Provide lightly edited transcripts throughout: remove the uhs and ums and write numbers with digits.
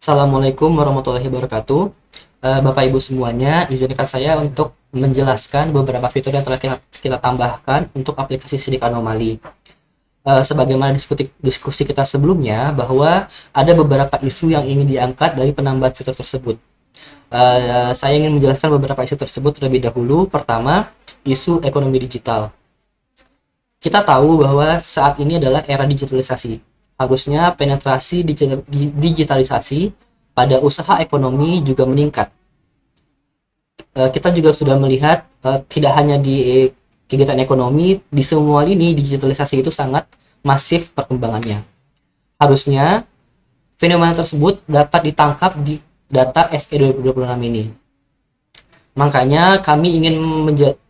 Assalamualaikum warahmatullahi wabarakatuh. Bapak Ibu semuanya, izinkan saya untuk menjelaskan beberapa fitur yang telah kita tambahkan untuk aplikasi sidik anomali. Sebagaimana diskusi kita sebelumnya, bahwa ada beberapa isu yang ingin diangkat dari penambahan fitur tersebut. Saya ingin menjelaskan beberapa isu tersebut terlebih dahulu. Pertama, isu ekonomi digital. Kita tahu bahwa saat ini adalah era digitalisasi. Harusnya penetrasi digitalisasi pada usaha ekonomi juga meningkat. Kita juga sudah melihat tidak hanya di kegiatan ekonomi, di semua lini digitalisasi itu sangat masif perkembangannya. Harusnya fenomena tersebut dapat ditangkap di data SE 2026 ini. Makanya kami ingin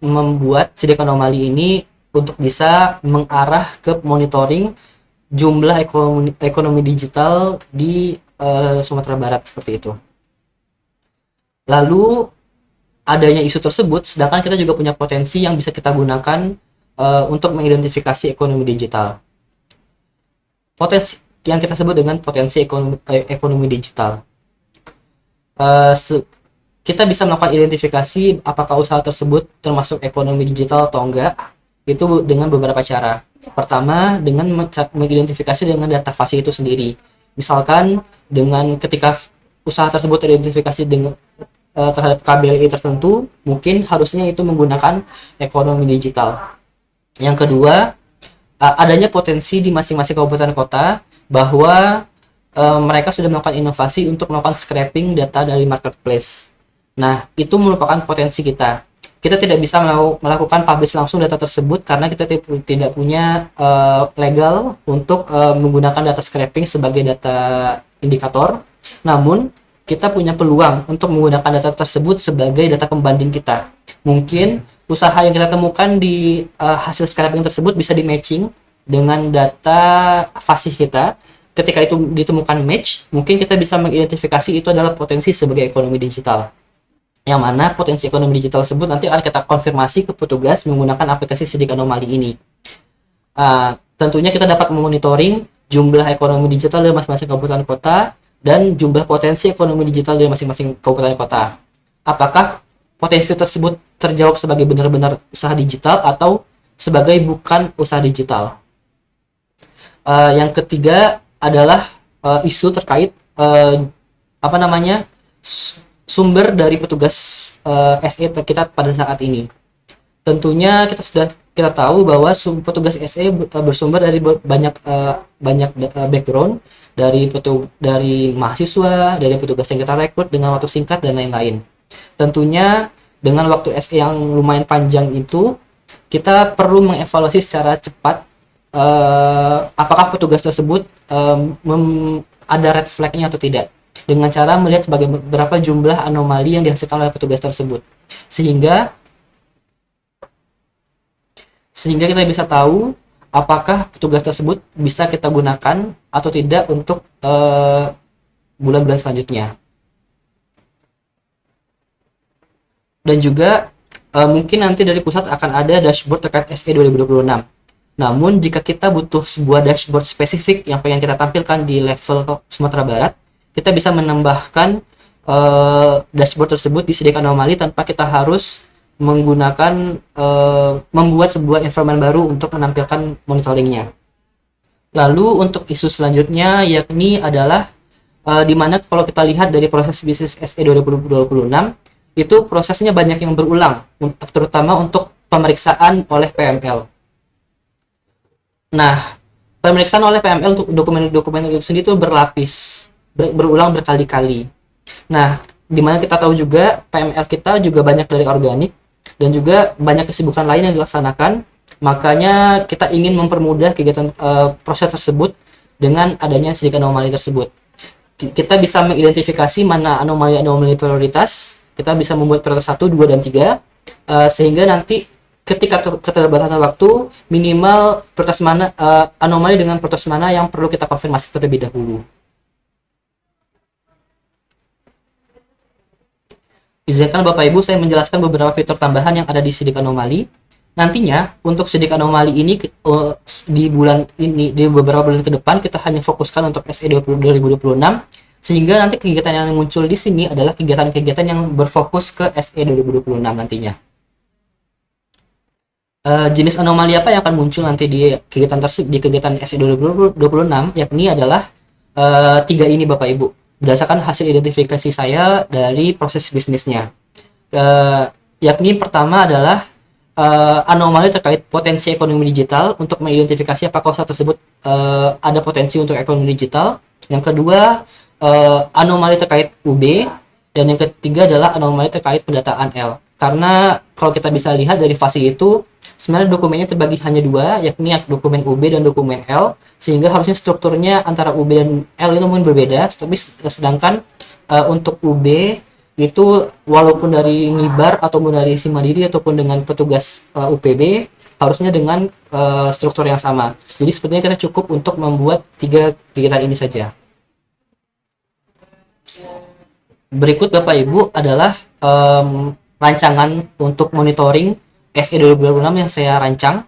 membuat sidik anomali ini untuk bisa mengarah ke monitoring jumlah ekonomi digital di Sumatera Barat seperti itu. Lalu adanya isu tersebut, sedangkan kita juga punya potensi yang bisa kita gunakan untuk mengidentifikasi ekonomi digital. Potensi yang kita sebut dengan potensi ekonomi digital. Kita bisa melakukan identifikasi apakah usaha tersebut termasuk ekonomi digital atau enggak, itu dengan beberapa cara. Pertama, dengan mengidentifikasi dengan data fasi itu sendiri. Misalkan dengan ketika usaha tersebut teridentifikasi dengan terhadap KBLI tertentu, mungkin harusnya itu menggunakan ekonomi digital. Yang kedua, adanya potensi di masing-masing kabupaten kota bahwa mereka sudah melakukan inovasi untuk melakukan scraping data dari marketplace. Nah, itu merupakan potensi kita. Kita tidak bisa melakukan publish langsung data tersebut karena kita tidak punya legal untuk menggunakan data scraping sebagai data indikator. Namun, kita punya peluang untuk menggunakan data tersebut sebagai data pembanding kita. Mungkin usaha yang kita temukan di hasil scraping tersebut bisa di-matching dengan data fasih kita. Ketika itu ditemukan match, mungkin kita bisa mengidentifikasi itu adalah potensi sebagai ekonomi digital. Yang mana potensi ekonomi digital tersebut nanti akan kita konfirmasi ke petugas menggunakan aplikasi sidik anomali ini. Tentunya kita dapat memonitoring jumlah ekonomi digital dari masing-masing kabupaten kota dan jumlah potensi ekonomi digital dari masing-masing kabupaten kota. Apakah potensi tersebut terjawab sebagai benar-benar usaha digital atau sebagai bukan usaha digital. Yang ketiga adalah isu terkait sumber dari petugas SE kita pada saat ini. Tentunya kita tahu bahwa petugas SE bersumber dari banyak background, dari mahasiswa, dari petugas yang kita rekrut dengan waktu singkat dan lain-lain. Tentunya dengan waktu SE yang lumayan panjang itu, kita perlu mengevaluasi secara cepat apakah petugas tersebut ada red flag-nya atau tidak, dengan cara melihat berapa jumlah anomali yang dihasilkan oleh petugas tersebut, sehingga kita bisa tahu apakah petugas tersebut bisa kita gunakan atau tidak untuk bulan-bulan selanjutnya. Dan juga mungkin nanti dari pusat akan ada dashboard terkait SE 2026. Namun jika kita butuh sebuah dashboard spesifik yang pengen kita tampilkan di level Sumatera Barat, kita bisa menambahkan dashboard tersebut di sidik anomali tanpa kita harus menggunakan membuat sebuah environment baru untuk menampilkan monitoringnya. Lalu untuk isu selanjutnya yakni adalah di mana kalau kita lihat dari proses bisnis SE 2026 itu prosesnya banyak yang berulang, terutama untuk pemeriksaan oleh PML. Nah, pemeriksaan oleh PML untuk dokumen-dokumen itu sendiri itu berlapis, berulang berkali-kali. Nah, dimana kita tahu juga PML kita juga banyak dari organik dan juga banyak kesibukan lain yang dilaksanakan. Makanya kita ingin mempermudah kegiatan proses tersebut dengan adanya sidik anomali tersebut. Kita bisa mengidentifikasi mana anomali-anomali prioritas. Kita bisa membuat prioritas 1, 2, dan 3 sehingga nanti ketika keterbatasan waktu, minimal prioritas mana anomali dengan prioritas mana yang perlu kita konfirmasi terlebih dahulu. Izinkan Bapak Ibu saya menjelaskan beberapa fitur tambahan yang ada di sidik anomali. Nantinya untuk sidik anomali ini di beberapa bulan ke depan kita hanya fokuskan untuk SE 2026 Sehingga nanti kegiatan yang muncul di sini adalah kegiatan-kegiatan yang berfokus ke SE 2026 nantinya. Jenis anomali apa yang akan muncul nanti di kegiatan di kegiatan SE 2026, yakni adalah tiga ini Bapak Ibu, berdasarkan hasil identifikasi saya dari proses bisnisnya. Yakni pertama adalah anomali terkait potensi ekonomi digital, untuk mengidentifikasi apakah usaha tersebut ada potensi untuk ekonomi digital. Yang kedua, anomali terkait UB, dan yang ketiga adalah anomali terkait pendataan L. Karena kalau kita bisa lihat dari fase itu, sebenarnya dokumennya terbagi hanya dua, yakni dokumen UB dan dokumen L, sehingga harusnya strukturnya antara UB dan L itu mungkin berbeda, tapi sedangkan untuk UB itu walaupun dari Ngibar ataupun dari si Mandiri ataupun dengan petugas UPB, harusnya dengan struktur yang sama. Jadi sepertinya kita cukup untuk membuat tiga kegiatan ini saja. Berikut Bapak Ibu adalah rancangan untuk monitoring SE 2026 yang saya rancang.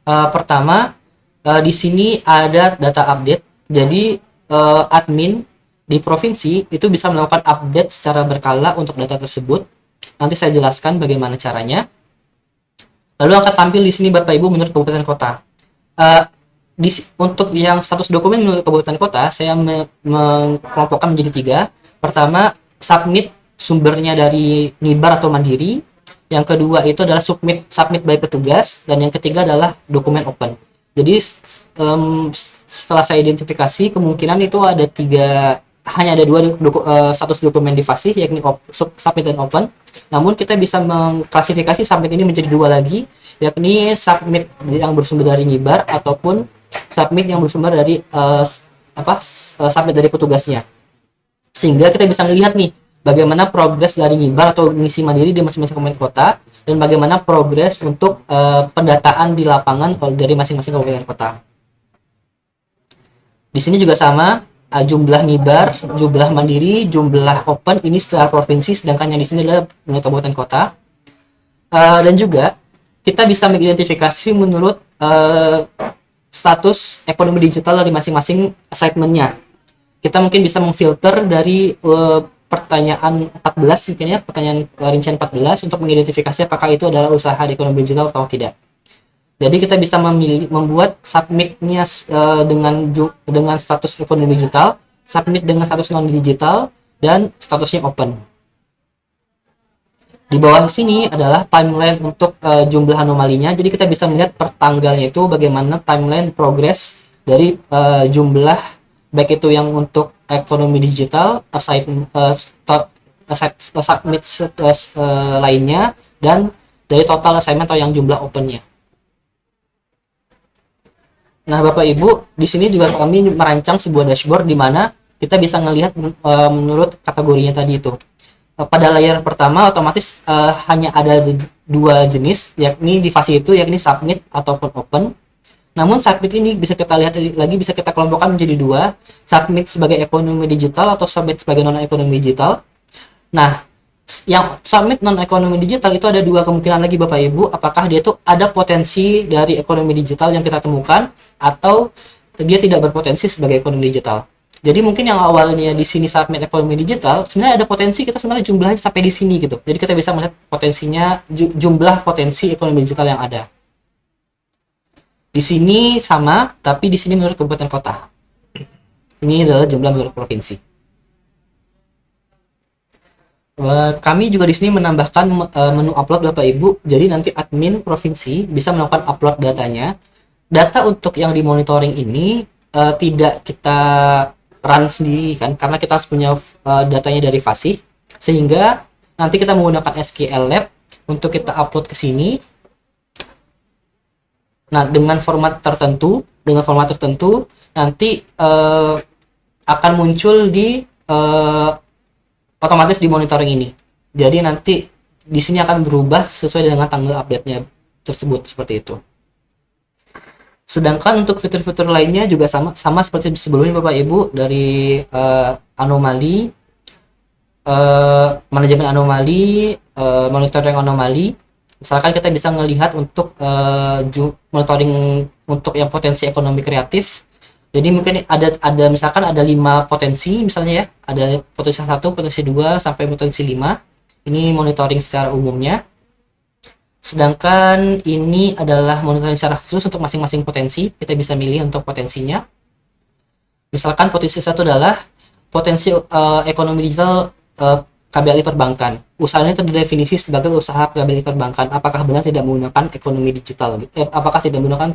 Pertama, di sini ada data update. Jadi admin di provinsi itu bisa melakukan update secara berkala untuk data tersebut. Nanti saya jelaskan bagaimana caranya. Lalu akan tampil di sini Bapak Ibu menurut kabupaten kota. Untuk yang status dokumen menurut kabupaten kota, saya mengelompokkan menjadi tiga. Pertama, submit sumbernya dari Ngibar atau Mandiri. Yang kedua itu adalah submit by petugas, dan yang ketiga adalah dokumen open. Jadi setelah saya identifikasi, kemungkinan itu hanya ada dua status dokumen di FASih, yakni submit dan open. Namun kita bisa mengklasifikasi submit ini menjadi dua lagi, yakni submit yang bersumber dari Ngibar ataupun submit yang bersumber dari submit dari petugasnya. Sehingga kita bisa melihat nih bagaimana progres dari Ngibar atau ngisi mandiri di masing-masing kabupaten kota, dan bagaimana progres untuk pendataan di lapangan dari masing-masing kabupaten kota. Di sini juga sama, jumlah Ngibar, jumlah mandiri, jumlah open ini secara provinsi, sedangkan yang di sini adalah menurut kabupaten kota. Dan juga kita bisa mengidentifikasi menurut status ekonomi digital dari masing-masing segmennya. Kita mungkin bisa memfilter dari pertanyaan 14 mungkin ya, pertanyaan rincian 14 untuk mengidentifikasi apakah itu adalah usaha di ekonomi digital atau tidak. Jadi kita bisa membuat submit-nya dengan status ekonomi digital, submit dengan status non digital, dan statusnya open. Di bawah sini adalah timeline untuk jumlah anomalinya. Jadi kita bisa melihat per tanggalnya itu bagaimana timeline progress dari jumlah, baik itu yang untuk ekonomi digital, submit lainnya, dan dari total assignment atau yang jumlah opennya. Nah, Bapak Ibu, di sini juga kami merancang sebuah dashboard di mana kita bisa melihat menurut kategorinya tadi itu. Pada layar pertama otomatis hanya ada dua jenis, yakni di fase itu, yakni submit ataupun open. Namun submit ini bisa kita lihat lagi, bisa kita kelompokkan menjadi dua, submit sebagai ekonomi digital atau submit sebagai non ekonomi digital. Nah, yang submit non ekonomi digital itu ada dua kemungkinan lagi Bapak Ibu, apakah dia itu ada potensi dari ekonomi digital yang kita temukan atau dia tidak berpotensi sebagai ekonomi digital. Jadi mungkin yang awalnya di sini submit ekonomi digital, sebenarnya ada potensi kita sebenarnya jumlahnya sampai di sini gitu. Jadi kita bisa melihat potensinya, jumlah potensi ekonomi digital yang ada. Di sini sama, tapi di sini menurut kabupaten kota. Ini adalah jumlah menurut provinsi. Kami juga di sini menambahkan menu upload Bapak Ibu. Jadi nanti admin provinsi bisa melakukan upload datanya. Data untuk yang dimonitoring ini tidak kita run sendiri kan, karena kita harus punya datanya dari FASih. Sehingga nanti kita menggunakan SQL Lab untuk kita upload ke sini. Nah, dengan format tertentu nanti akan muncul di otomatis di monitoring ini. Jadi nanti di sini akan berubah sesuai dengan tanggal update-nya tersebut, seperti itu. Sedangkan untuk fitur-fitur lainnya juga sama seperti sebelumnya Bapak Ibu, dari anomali, manajemen anomali, monitoring anomali. Misalkan kita bisa melihat untuk monitoring untuk yang potensi ekonomi kreatif, Jadi mungkin ada misalkan ada 5 potensi misalnya ya, ada potensi 1, potensi 2 sampai potensi 5. Ini monitoring secara umumnya. Sedangkan ini adalah monitoring secara khusus untuk masing-masing potensi. Kita bisa milih untuk potensinya. Misalkan potensi 1 adalah potensi ekonomi digital KBLI perbankan. Usaha ini terdefinisi sebagai usaha KBLI perbankan. Apakah benar tidak menggunakan ekonomi digital? Apakah tidak menggunakan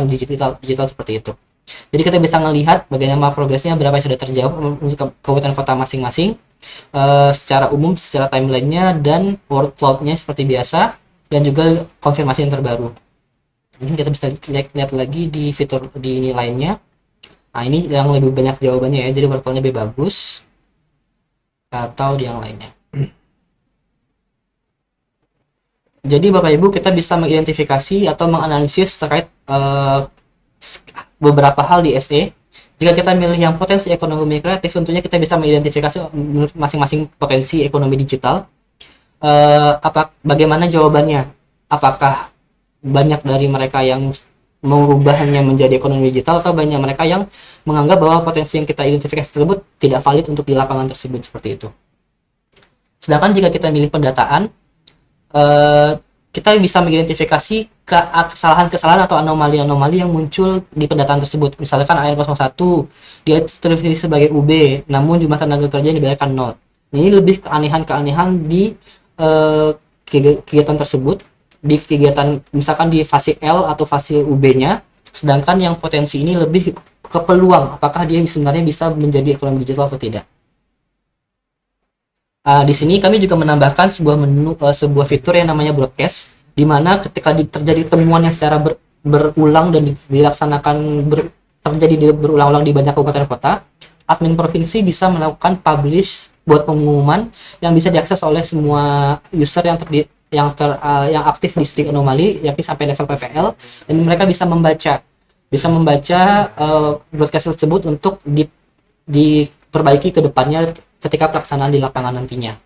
digital seperti itu? Jadi kita bisa melihat bagaimana progresnya, berapa yang sudah terjawab untuk kabupaten kota masing-masing, secara umum, secara timelinenya, dan workload-nya seperti biasa, dan juga konfirmasi yang terbaru. Ini kita bisa lihat lagi di fitur di nilainya. Nah, ini yang lebih banyak jawabannya ya, jadi workload-nya lebih bagus atau di yang lainnya. Jadi Bapak Ibu, kita bisa mengidentifikasi atau menganalisis terkait beberapa hal di SE. Jika kita milih yang potensi ekonomi kreatif, tentunya kita bisa mengidentifikasi menurut masing-masing potensi ekonomi digital. Bagaimana jawabannya? Apakah banyak dari mereka yang mengubahnya menjadi ekonomi digital, atau banyak mereka yang menganggap bahwa potensi yang kita identifikasi tersebut tidak valid untuk di lapangan tersebut, seperti itu. Sedangkan jika kita milih pendataan, kita bisa mengidentifikasi kesalahan-kesalahan atau anomali-anomali yang muncul di pendataan tersebut. Misalkan AR01 dia terdefinisi sebagai UB, namun jumlah tenaga kerja yang dibayarkan 0. Ini lebih keanehan-keanehan di kegiatan tersebut, di kegiatan misalkan di fase L atau fase UB-nya, sedangkan yang potensi ini lebih ke peluang, apakah dia sebenarnya bisa menjadi ekonomi digital atau tidak. Di sini kami juga menambahkan sebuah fitur yang namanya broadcast, di mana ketika terjadi temuan yang secara berulang dan terjadi berulang-ulang di banyak kabupaten kota, admin provinsi bisa melakukan publish buat pengumuman yang bisa diakses oleh semua user yang aktif di Stik Anomali, yakni sampai level PPL, dan mereka bisa membaca broadcast tersebut untuk diperbaiki ke depannya ketika pelaksanaan di lapangan nantinya.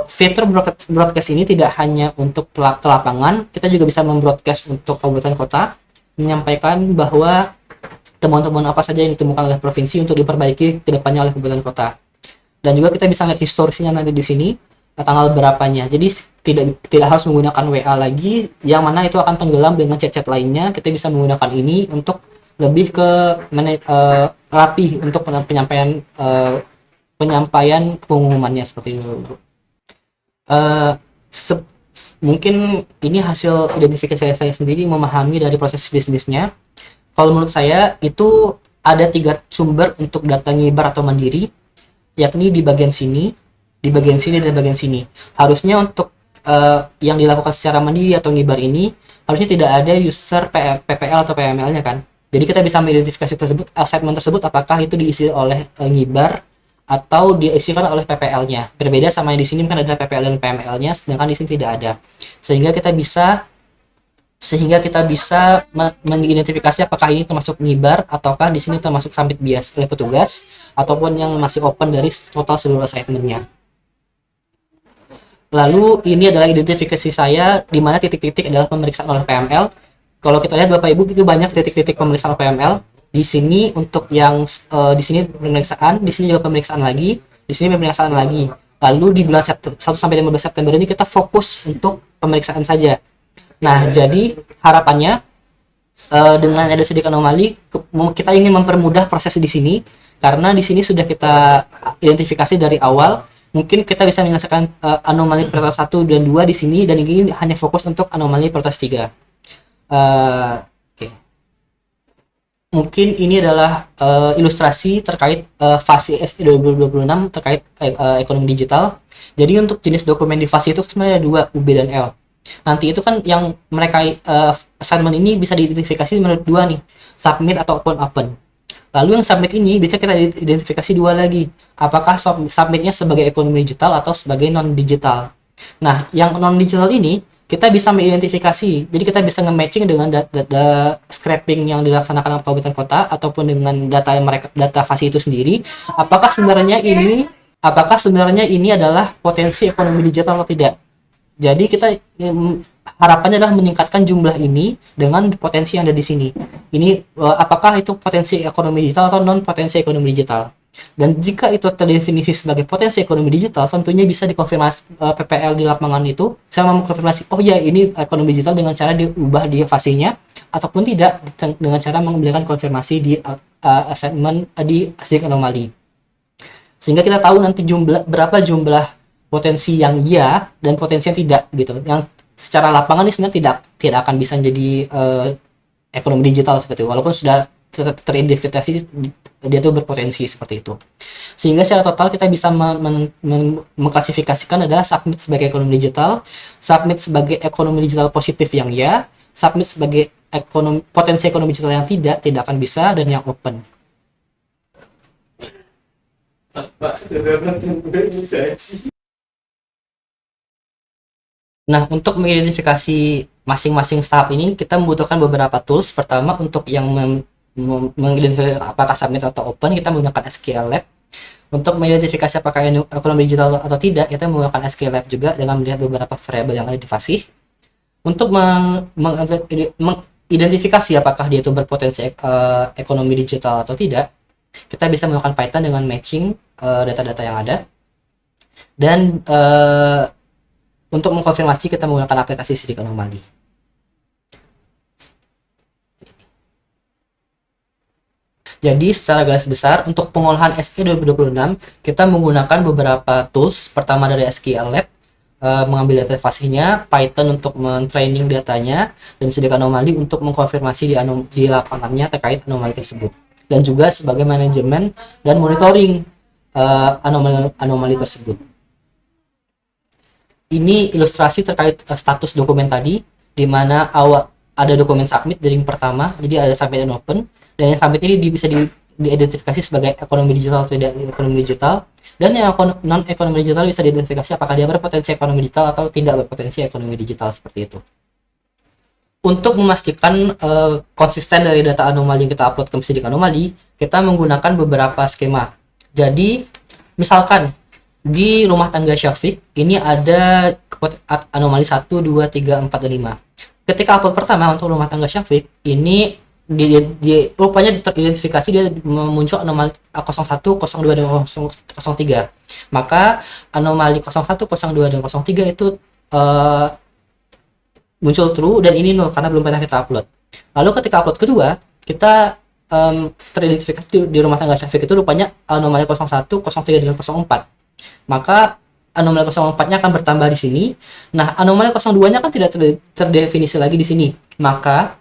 Fitur broadcast ini tidak hanya untuk ke lapangan, kita juga bisa membroadcast untuk kabupaten kota, menyampaikan bahwa temuan-temuan apa saja yang ditemukan oleh provinsi untuk diperbaiki ke depannya oleh kabupaten kota. Dan juga kita bisa lihat historisnya nanti di sini, tanggal berapanya. Jadi tidak harus menggunakan WA lagi, yang mana itu akan tenggelam dengan chat-chat lainnya. Kita bisa menggunakan ini untuk lebih ke rapi untuk penyampaian pengumumannya, seperti itu. Mungkin ini hasil identifikasi saya sendiri memahami dari proses bisnisnya. Kalau menurut saya itu ada 3 sumber untuk data ngibar atau mandiri, yakni di bagian sini, di bagian sini, dan bagian sini. Harusnya untuk yang dilakukan secara mandiri atau ngibar ini harusnya tidak ada user PPL atau PML-nya kan. Jadi kita bisa mengidentifikasi segmen tersebut apakah itu diisi oleh ngibar atau diisikan oleh PPL-nya. Berbeda sama yang di sini kan ada PPL dan PML-nya, sedangkan di sini tidak ada. Sehingga kita bisa mengidentifikasi apakah ini termasuk ngibar ataukah di sini termasuk submit bias oleh petugas ataupun yang masih open dari total seluruh assignment-nya. Lalu ini adalah identifikasi saya di mana titik-titik adalah pemeriksaan oleh PML. Kalau kita lihat Bapak Ibu, itu banyak titik-titik pemeriksaan oleh PML. Di sini untuk yang di sini pemeriksaan, di sini juga pemeriksaan lagi, di sini pemeriksaan lagi. Lalu di bulan 1 sampai 15 September ini kita fokus untuk pemeriksaan saja. Nah, jadi harapannya dengan ada sedikit anomali, kita ingin mempermudah proses di sini, karena di sini sudah kita identifikasi dari awal. Mungkin kita bisa menyelesaikan anomali prioritas 1 dan 2 di sini, dan ini hanya fokus untuk anomali prioritas 3. Mungkin ini adalah ilustrasi terkait fase SE 2026 terkait ekonomi digital. Jadi untuk jenis dokumen di fase itu sebenarnya ada 2, UB dan L. Nanti itu kan yang mereka assignment ini bisa diidentifikasi menurut 2 nih, submit atau open. Lalu yang submit ini bisa kita identifikasi 2 lagi, apakah submitnya sebagai ekonomi digital atau sebagai non digital. Nah, yang non digital ini kita bisa mengidentifikasi, jadi kita bisa nge-matching dengan data scraping yang dilaksanakan oleh kabupaten kota ataupun dengan data fase itu sendiri, apakah sebenarnya ini adalah potensi ekonomi digital atau tidak. Jadi kita harapannya adalah meningkatkan jumlah ini dengan potensi yang ada di sini. Ini apakah itu potensi ekonomi digital atau non potensi ekonomi digital. Dan jika itu terdefinisi sebagai potensi ekonomi digital, tentunya bisa dikonfirmasi PPL di lapangan itu bisa mengkonfirmasi, oh ya ini ekonomi digital dengan cara diubah di fasenya, ataupun tidak dengan cara memberikan konfirmasi di assessment di sidik anomali. Sehingga kita tahu nanti berapa jumlah potensi yang ya dan potensi yang tidak gitu. Yang secara lapangan ini sebenarnya tidak akan bisa menjadi ekonomi digital seperti itu, walaupun sudah teridentifikasi dia tuh berpotensi seperti itu. Sehingga secara total kita bisa mengklasifikasikan adalah submit sebagai ekonomi digital, submit sebagai ekonomi digital positif yang ya, submit sebagai potensi ekonomi digital yang tidak akan bisa, dan yang open. Nah, untuk mengidentifikasi masing-masing tahap ini, kita membutuhkan beberapa tools. Pertama, untuk yang mengidentifikasi apakah submit atau open, kita menggunakan SQL Lab. Untuk mengidentifikasi apakah ekonomi digital atau tidak, kita menggunakan SQL Lab juga dengan melihat beberapa variabel yang ada di fasih. Untuk mengidentifikasi apakah dia itu berpotensi ekonomi digital atau tidak, kita bisa menggunakan Python dengan matching data-data yang ada. Dan untuk mengkonfirmasi kita menggunakan aplikasi sidik anomali. Jadi secara garis besar untuk pengolahan SE 2026 kita menggunakan beberapa tools. Pertama dari SQL Lab, mengambil data fasihnya, Python untuk men-training datanya, dan sidik anomali untuk mengkonfirmasi di lapangannya terkait anomali tersebut. Dan juga sebagai manajemen dan monitoring anomali tersebut. Ini ilustrasi terkait status dokumen tadi, di mana ada dokumen submit dari yang pertama, jadi ada submit dan open, dan yang submit ini bisa diidentifikasi sebagai ekonomi digital atau tidak ekonomi digital, dan yang non ekonomi digital bisa diidentifikasi apakah dia berpotensi ekonomi digital atau tidak berpotensi ekonomi digital, seperti itu. Untuk memastikan konsisten dari data anomali yang kita upload ke sidik anomali, kita menggunakan beberapa skema. Jadi, misalkan di rumah tangga Syafiq ini ada anomali 1, 2, 3, 4, dan 5. Ketika upload pertama untuk rumah tangga Syafiq ini rupanya teridentifikasi dia muncul anomali 01, 02, dan 03. Maka anomali 01, 02, dan 03 itu muncul true, dan ini null karena belum pernah kita upload. Lalu ketika upload kedua, kita teridentifikasi di rumah tangga Syafiq itu rupanya anomali 01, 03, dan 04. Maka anomali 04-nya akan bertambah di sini. Nah, anomali 02-nya kan tidak terdefinisi lagi di sini. Maka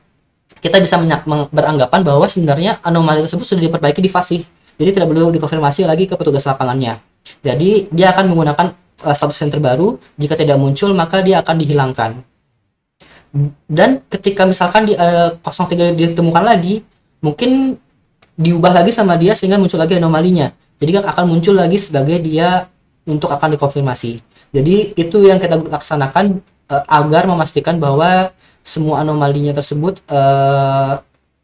kita bisa beranggapan bahwa sebenarnya anomali tersebut sudah diperbaiki di fasih. Jadi tidak perlu dikonfirmasi lagi ke petugas lapangannya. Jadi dia akan menggunakan status yang terbaru. Jika tidak muncul, maka dia akan dihilangkan. Dan ketika misalkan di 03 ditemukan lagi, mungkin diubah lagi sama dia sehingga muncul lagi anomalinya. Jadi akan muncul lagi sebagai dia untuk akan dikonfirmasi. Jadi itu yang kita laksanakan agar memastikan bahwa semua anomalinya tersebut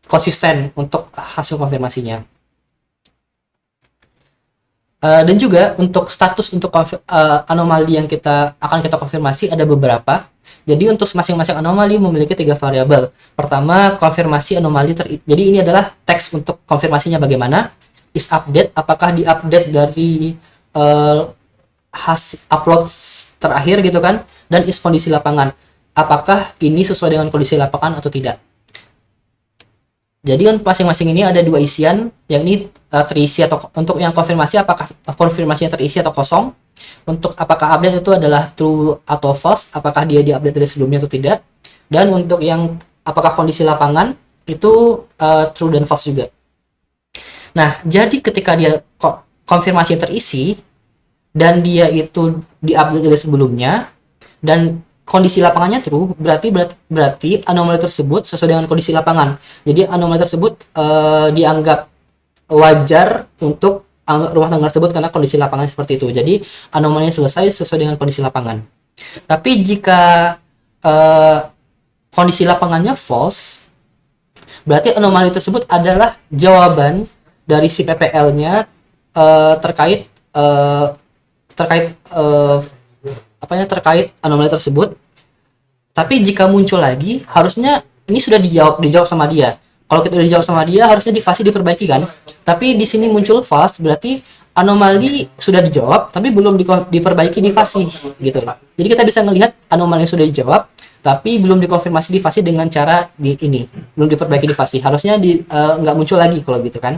konsisten untuk hasil konfirmasinya. Dan juga untuk status untuk anomali yang akan kita konfirmasi ada beberapa. Jadi untuk masing-masing anomali memiliki 3 variabel. Pertama, konfirmasi anomali jadi ini adalah teks untuk konfirmasinya bagaimana. Is update, apakah di-update dari hasil upload terakhir gitu kan, dan is kondisi lapangan, apakah ini sesuai dengan kondisi lapangan atau tidak. Jadi untuk masing-masing ini ada 2 isian, yang ini terisi atau untuk yang konfirmasi apakah konfirmasinya terisi atau kosong, untuk apakah update itu adalah true atau false, apakah dia di-update dari sebelumnya atau tidak, dan untuk yang apakah kondisi lapangan itu true dan false juga. Nah, jadi ketika dia konfirmasi terisi dan dia itu di-update dari sebelumnya dan kondisi lapangannya true, berarti anomali tersebut sesuai dengan kondisi lapangan. Jadi anomali tersebut dianggap wajar untuk rumah tangga tersebut karena kondisi lapangan seperti itu. Jadi anomalinya selesai sesuai dengan kondisi lapangan. Tapi jika kondisi lapangannya false, berarti anomali tersebut adalah jawaban dari si PPL-nya terkait anomali tersebut, Tapi jika muncul lagi, harusnya ini sudah dijawab sama dia. Kalau kita udah dijawab sama dia, harusnya di fase diperbaiki kan. Tapi di sini muncul false, berarti anomali sudah dijawab, tapi belum diperbaiki di fase gitu. Jadi kita bisa melihat anomali yang sudah dijawab, tapi belum dikonfirmasi di fase dengan cara ini, belum diperbaiki di fase. Harusnya nggak muncul lagi kalau gitu kan.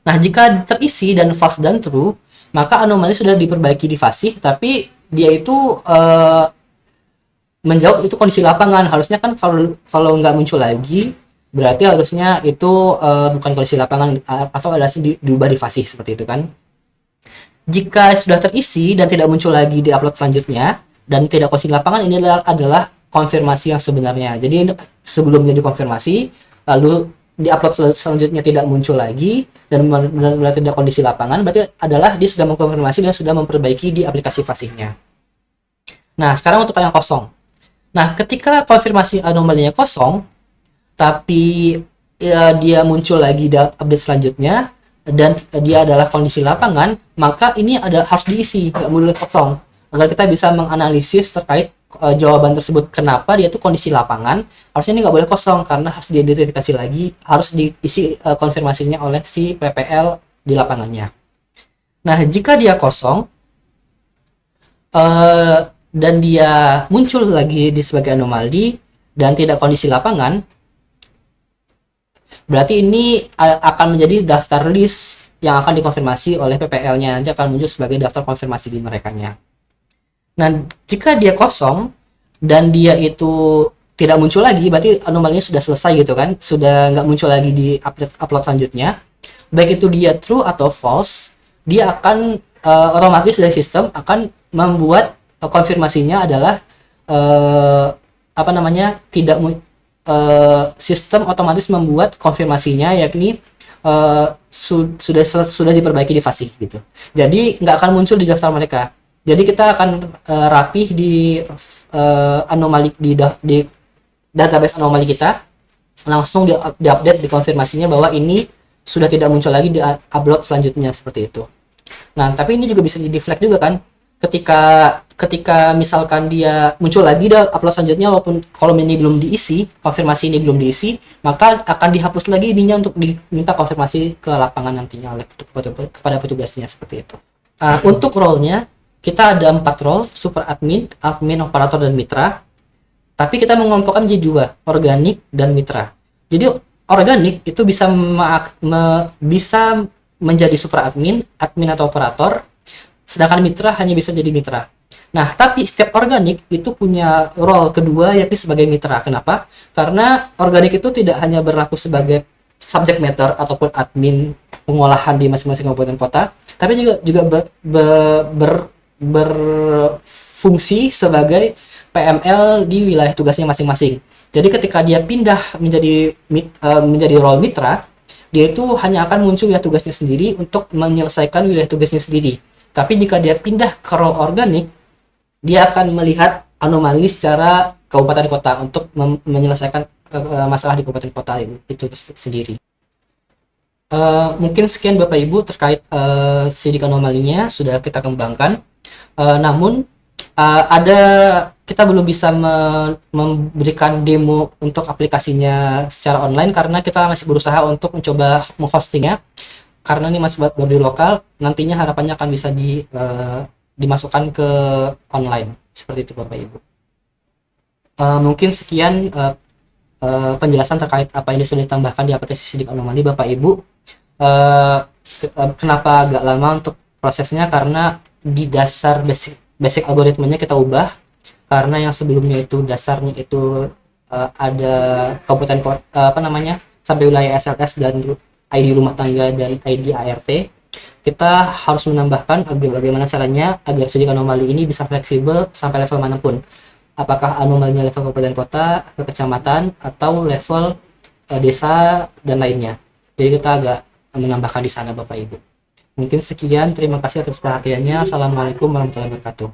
Nah, jika terisi dan false dan true, maka anomali sudah diperbaiki di fase, tapi dia itu menjawab itu kondisi lapangan. Harusnya kan kalau nggak muncul lagi, berarti harusnya itu bukan kondisi lapangan atau adalah diubah di fase seperti itu kan. Jika sudah terisi dan tidak muncul lagi di upload selanjutnya dan tidak kondisi lapangan, ini adalah konfirmasi yang sebenarnya. Jadi sebelumnya dikonfirmasi, lalu di upload selanjutnya tidak muncul lagi dan benar-benar tidak kondisi lapangan, berarti adalah dia sudah mengkonfirmasi dan sudah memperbaiki di aplikasi fasihnya. Nah, sekarang untuk yang kosong. Nah, ketika konfirmasi anomalinya kosong, tapi dia muncul lagi di update selanjutnya, dan dia adalah kondisi lapangan, maka ini harus diisi, nggak boleh kosong. Agar kita bisa menganalisis terkait jawaban tersebut. Kenapa dia itu kondisi lapangan, harusnya ini nggak boleh kosong, karena harus diidentifikasi lagi, harus diisi konfirmasinya oleh si PPL di lapangannya. Nah, jika dia kosong, dan dia muncul lagi di sebagai anomali dan tidak kondisi lapangan, berarti ini akan menjadi daftar list yang akan dikonfirmasi oleh PPL-nya. Nanti akan muncul sebagai daftar konfirmasi di merekanya. Nah, jika dia kosong dan dia itu tidak muncul lagi, berarti anomalinya sudah selesai gitu kan, sudah nggak muncul lagi di upload selanjutnya. Baik itu dia true atau false, dia akan otomatis dari sistem akan membuat konfirmasinya adalah sistem otomatis membuat konfirmasinya yakni sudah diperbaiki di fase gitu. Jadi nggak akan muncul di daftar mereka. Jadi kita akan rapih di anomali di database anomali kita, langsung diupdate di konfirmasinya bahwa ini sudah tidak muncul lagi di upload selanjutnya seperti itu. Nah, tapi ini juga bisa di deflect juga kan. Ketika misalkan dia muncul lagi di upload selanjutnya, walaupun kolom ini belum diisi, konfirmasi ini belum diisi, maka akan dihapus lagi ininya untuk diminta konfirmasi ke lapangan nantinya oleh kepada petugasnya seperti itu. Untuk role-nya kita ada 4 role: super admin, admin, operator, dan mitra. Tapi kita mengelompokkan menjadi 2, organik dan mitra. Jadi organik itu bisa menjadi super admin, admin atau operator, sedangkan mitra hanya bisa jadi mitra. Nah, tapi setiap organik itu punya role kedua, yakni sebagai mitra. Kenapa? Karena organik itu tidak hanya berlaku sebagai subject matter ataupun admin pengolahan di masing-masing kabupaten kota, tapi juga berfungsi sebagai PML di wilayah tugasnya masing-masing. Jadi ketika dia pindah menjadi role mitra, dia itu hanya akan muncul wilayah tugasnya sendiri untuk menyelesaikan wilayah tugasnya sendiri. Tapi jika dia pindah ke role organik, dia akan melihat anomali secara kabupaten kota untuk menyelesaikan masalah di kabupaten kota itu sendiri. Mungkin sekian Bapak Ibu terkait sidik anomalinya sudah kita kembangkan. Namun kita belum bisa memberikan demo untuk aplikasinya secara online karena kita masih berusaha untuk mencoba menghostingnya. Karena ini masih baru di lokal, nantinya harapannya akan bisa dimasukkan ke online seperti itu Bapak Ibu. Mungkin sekian penjelasan terkait apa yang sudah ditambahkan di aplikasi sidik anomali Bapak Ibu. Kenapa agak lama untuk prosesnya, karena di dasar basic algoritmanya kita ubah, karena yang sebelumnya itu dasarnya itu ada kabupaten sampai wilayah SLS dan ID rumah tangga dan ID ART. Kita harus menambahkan bagaimana caranya agar sidik anomali ini bisa fleksibel sampai level manapun, apakah anomalinya level kabupaten kota, level kecamatan, atau level desa dan lainnya. Jadi kita agak menambahkan di sana Bapak Ibu. Mungkin sekian, terima kasih atas perhatiannya. Assalamualaikum warahmatullahi wabarakatuh.